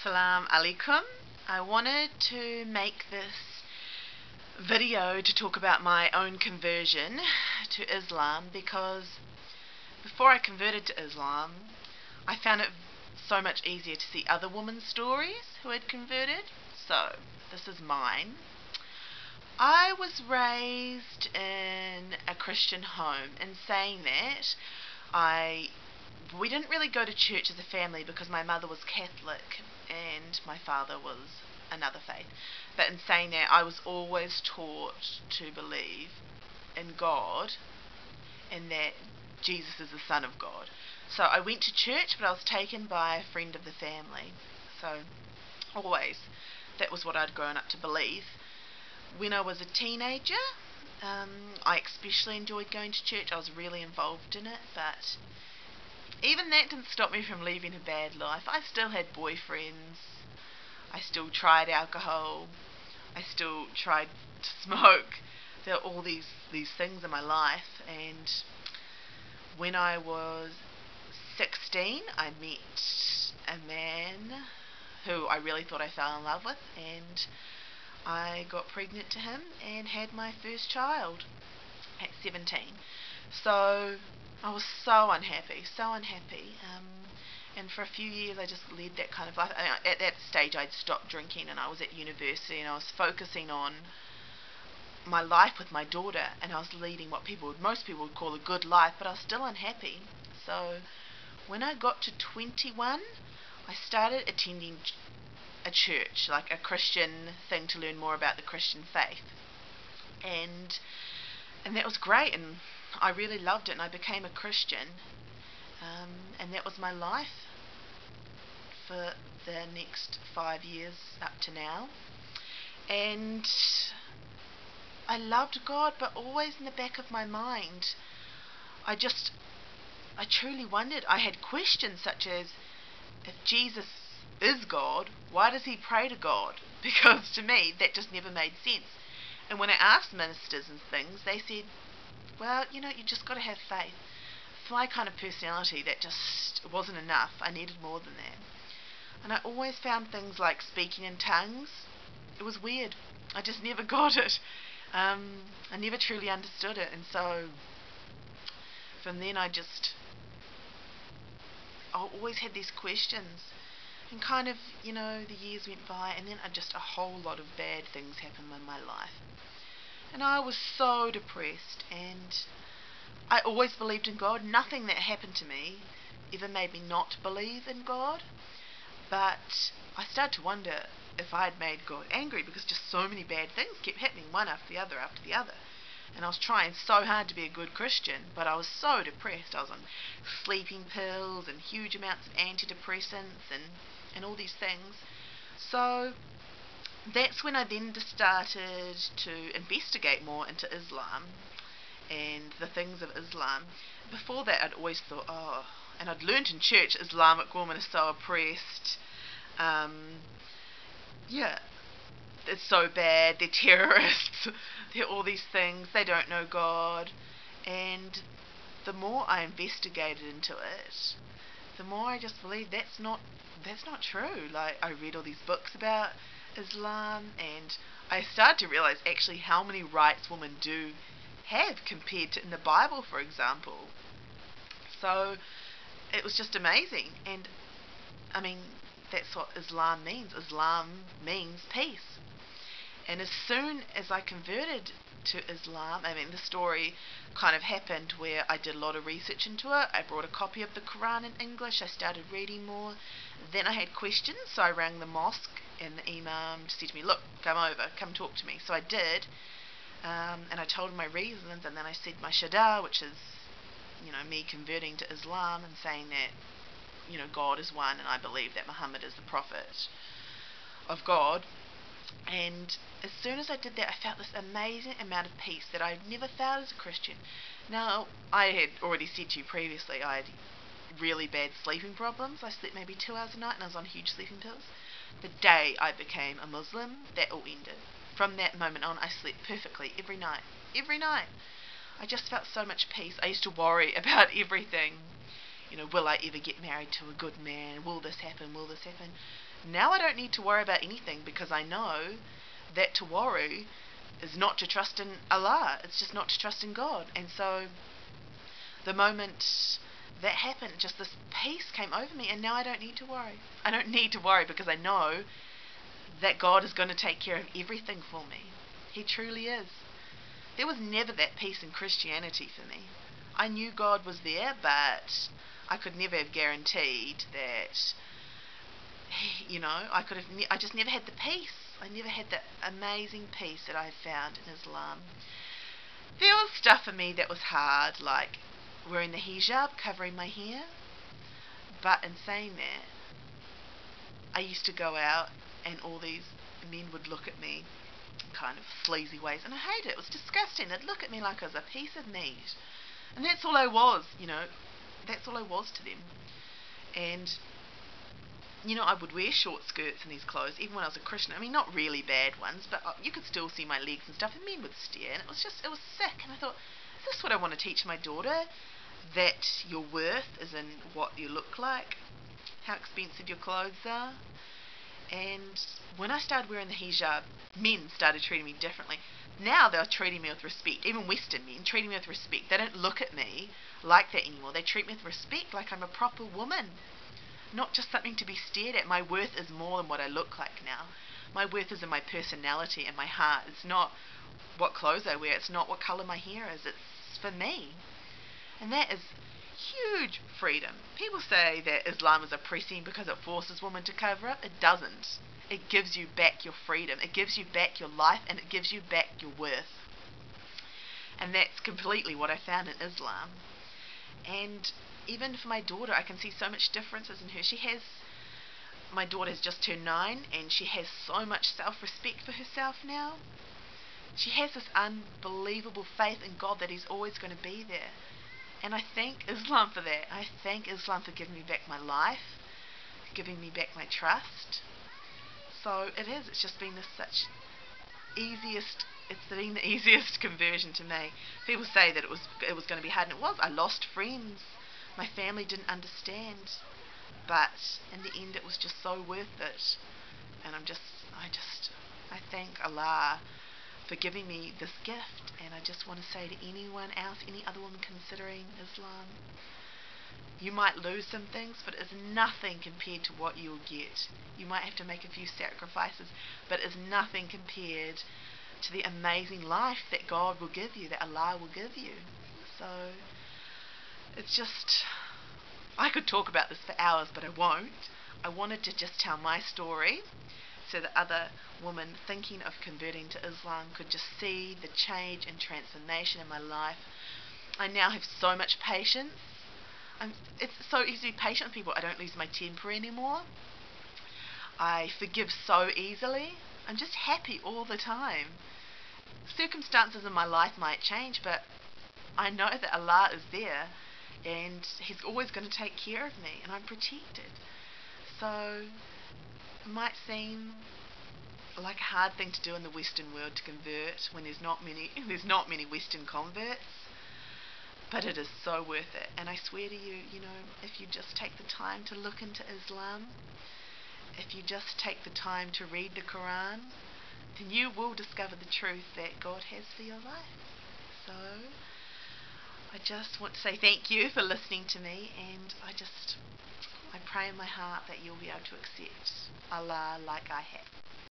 Assalamu alaikum. I wanted to make this video to talk about my own conversion to Islam, because before I converted to Islam I found it so much easier to see other women's stories who had converted. So this is mine. I was raised in a Christian home. In saying that, we didn't really go to church as a family because my mother was Catholic and my father was another faith. But in saying that, I was always taught to believe in God and that Jesus is the Son of God. So I went to church, but I was taken by a friend of the family. So always, that was what I'd grown up to believe. When I was a teenager, I especially enjoyed going to church. I was really involved in it, but even that didn't stop me from leading a bad life. I still had boyfriends. I still tried alcohol. I still tried to smoke. There were all these things in my life. And when I was 16, I met a man who I really thought I fell in love with, and I got pregnant to him and had my first child at 17. So I was so unhappy. And for a few years I just led that kind of life. At that stage I'd stopped drinking and I was at university and I was focusing on my life with my daughter, and I was leading what most people would call a good life, but I was still unhappy. So when I got to 21, I started attending a church, like a Christian thing, to learn more about the Christian faith. And that was great, and I really loved it, and I became a Christian. And that was my life for the next 5 years up to now. And I loved God, but always in the back of my mind, I truly wondered. I had questions such as, if Jesus is God, why does he pray to God? Because to me that just never made sense. And when I asked ministers and things, they said, well, you just got to have faith. For my kind of personality, that just wasn't enough. I needed more than that. And I always found things like speaking in tongues, it was weird. I just never got it. I never truly understood it. And so from then I always had these questions. And kind of, the years went by, and then a whole lot of bad things happened in my life. And I was so depressed, and I always believed in God. Nothing that happened to me ever made me not believe in God. But I started to wonder if I had made God angry, because just so many bad things kept happening, one after the other after the other. And I was trying so hard to be a good Christian, but I was so depressed. I was on sleeping pills and huge amounts of antidepressants and all these things. So that's when I then started to investigate more into Islam and the things of Islam. Before that I'd always thought, and I'd learnt in church, Islamic women are so oppressed. It's so bad, they're terrorists, they're all these things, they don't know God. And the more I investigated into it, the more I just believed that's not true. Like, I read all these books about Islam, and I started to realize actually how many rights women do have compared to in the Bible, for example. So it was just amazing. And I mean, that's what Islam means. Islam means peace. And as soon as I converted to Islam, the story kind of happened where I did a lot of research into it. I brought a copy of the Quran in English. I started reading more. Then I had questions, so I rang the mosque, and the imam said to me, look, come talk to me. So I did, and I told him my reasons, and then I said my shahada, which is, me converting to Islam and saying that, God is one, and I believe that Muhammad is the prophet of God. And as soon as I did that, I felt this amazing amount of peace that I'd never felt as a Christian. Now, I had already said to you previously, I had really bad sleeping problems. I slept maybe 2 hours a night, and I was on huge sleeping pills. The day I became a Muslim, that all ended. From that moment on, I slept perfectly every night. Every night. I just felt so much peace. I used to worry about everything. Will I ever get married to a good man? Will this happen? Will this happen? Now I don't need to worry about anything, because I know that to worry is not to trust in Allah. It's just not to trust in God. And so the moment that happened, just this peace came over me, and now I don't need to worry. I don't need to worry, because I know that God is going to take care of everything for me. He truly is. There was never that peace in Christianity for me. I knew God was there, but I could never have guaranteed that, I just never had the peace. I never had that amazing peace that I found in Islam. There was stuff for me that was hard, like wearing the hijab, covering my hair. But in saying that, I used to go out and all these men would look at me in kind of sleazy ways, and I hated it. It was disgusting. They'd look at me like I was a piece of meat. And that's all I was, That's all I was to them. And I would wear short skirts and these clothes, even when I was a Christian. I mean, not really bad ones, but you could still see my legs and stuff, and men would stare, and it was sick. And I thought, is this what I want to teach my daughter? That your worth is in what you look like, how expensive your clothes are. And when I started wearing the hijab, men started treating me differently. Now they're treating me with respect. Even Western men treating me with respect. They don't look at me like that anymore. They treat me with respect, like I'm a proper woman, not just something to be stared at. My worth is more than what I look like now. My worth is in my personality and my heart. It's not what clothes I wear. It's not what colour my hair is. It's for me. And that is huge freedom. People say that Islam is oppressing because it forces women to cover up. It doesn't. It gives you back your freedom. It gives you back your life, and it gives you back your worth. And that's completely what I found in Islam. And even for my daughter, I can see so much differences in her. My daughter has just turned 9, and she has so much self-respect for herself now. She has this unbelievable faith in God that He's always going to be there. And I thank Islam for that. I thank Islam for giving me back my life, giving me back my trust. So it's just been it's been the easiest conversion to make. People say that it was going to be hard, and it was. I lost friends. My family didn't understand. But in the end, it was just so worth it. And I thank Allah for giving me this gift. And I just want to say to anyone else, any other woman considering Islam, you might lose some things, but it's nothing compared to what you'll get. You might have to make a few sacrifices, but it's nothing compared to the amazing life that God will give you, that Allah will give you. So it's just, I could talk about this for hours, but I won't. I wanted to just tell my story so that other women thinking of converting to Islam could just see the change and transformation in my life. I now have so much patience. It's so easy to be patient with people. I don't lose my temper anymore. I forgive so easily. I'm just happy all the time. Circumstances in my life might change, but I know that Allah is there, and He's always going to take care of me, and I'm protected. So it might seem like a hard thing to do in the Western world to convert when there's not many Western converts. But it is so worth it. And I swear to you, if you just take the time to look into Islam, if you just take the time to read the Quran, then you will discover the truth that God has for your life. So I just want to say thank you for listening to me, and I pray in my heart that you'll be able to accept Allah like I have.